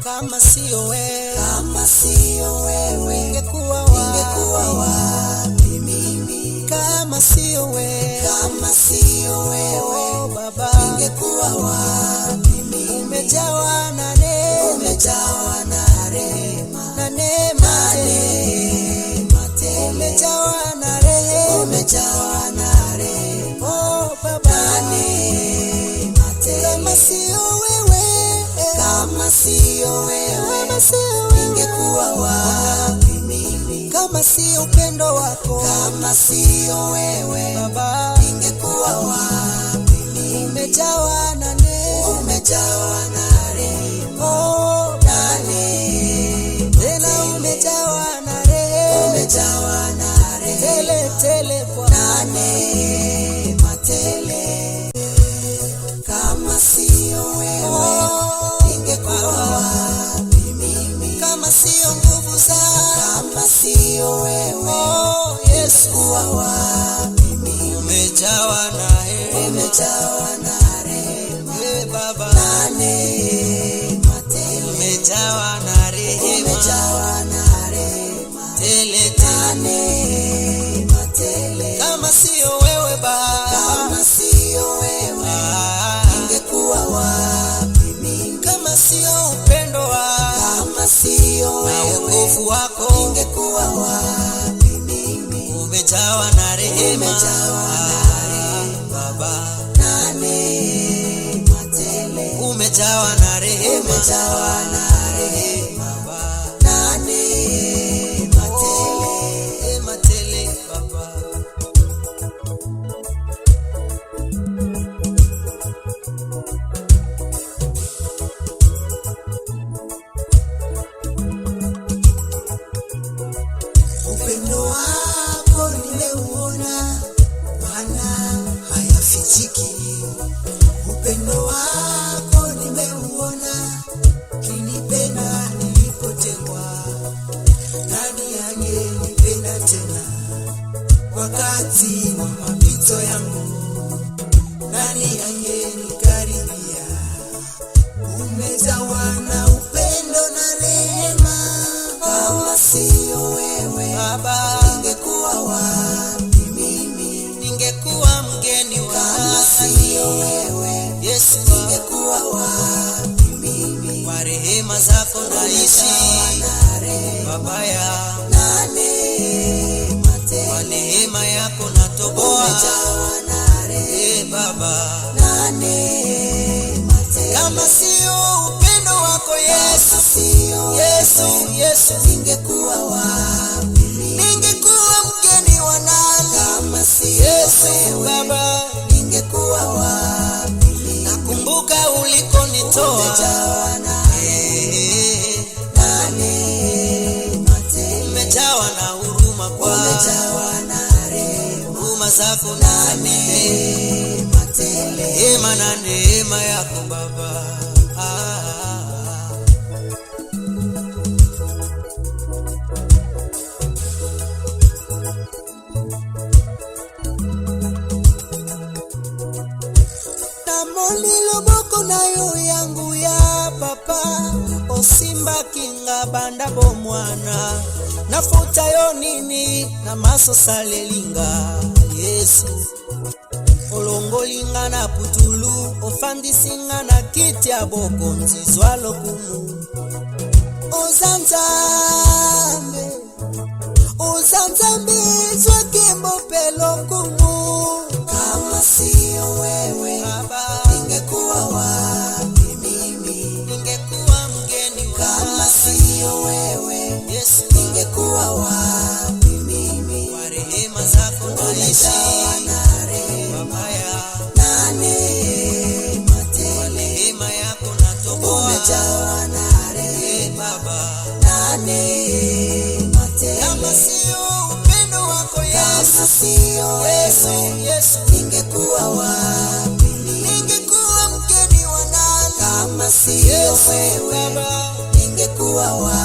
Kama sio wewe, ningekuwa wapi mimi? Kama sio wewe, oh Baba, ningekuwa wapi mimi? Umejawa na rehema, na neema tele, umejawa na rehema, oh Baba, na neema tele. Kama sio wewe, ningekuwa wapi mimi? Kama sio upendo wako, kama sio wewe Baba, ningekuwa wapi mimi? Umejawa na rehema, oh na neema tena, umejawa na rehema, tele kwa na neema tele. Kama sio wewe, ningekuwa wapi mimi? Kama sio nguvu zako, kama sio wewe, oh Yesu, kuwa wapi mimi? Umejawa na rehema, Baba, na neema tele, umejawa na rehema, tele na neema tele. Kama sio wewe Baba, kama sio wewe, ningekuwa wapi mimi? Kama sio upendo wako, kama sio wewe, wokovu wako, ningekuwa wapi mimi? Umejawa na rehema, Baba, na neema tele, umejawa na rehema, Baba, na neema tele, Baba. Upendo wako nimeuona, Bwana, hayafichiki. Upendo wako nimeuona, kinipenda nilipotengwa. Nani angenipenda tena wakati wa mapito yangu? Nani angenikaribia? Umejawa na upendo na rehema. Kama sio wewe Baba, ningekuwa wapi mimi? Ningekuwa mgeni wa kama sio wewe Yesu, ningekuwa wapi mimi? Kwa rehema zako naishi Baba ya na neema tele, kwa neema yako natoboa, umejawa na rehema Baba, na neema tele. Kama sio upendo wako Yesu, ningekuwa wapi? Ningekuwa mgeni wa nani? Kama sio wewe Baba, ningekuwa wapi? Nakumbuka ulikonitoa, umejawa na neema tele, umejawa na huruma kwa, umejawa na rehema zako, na neema tele, rehema na neema yako Baba. Loboko nayo yangu ya papa, osimba kinga banda bomwana, nafuta yo nini na maso salelinga. Yesu olongolinga na putulu, ofandisinga na kiti ya bokonzi zwalo kumu. Ozanzambe zwakembo pelo kumu. Kama sio wewe Baba, ningekuwa wapi mimi? Ningekuwa mgeni. Kama sio wewe Yesu, ningekuwa wapi mimi? Kwa rehema zako naishi na rehema na neema tele, kwa neema yako natoboa, umejawa na rehema Baba, na neema tele. Kama sio upendo wako Yesu, ningekuwa wapi? Ningekuwa mgeni wa nani? Kama sio wewe Baba, ningekuwa wapi?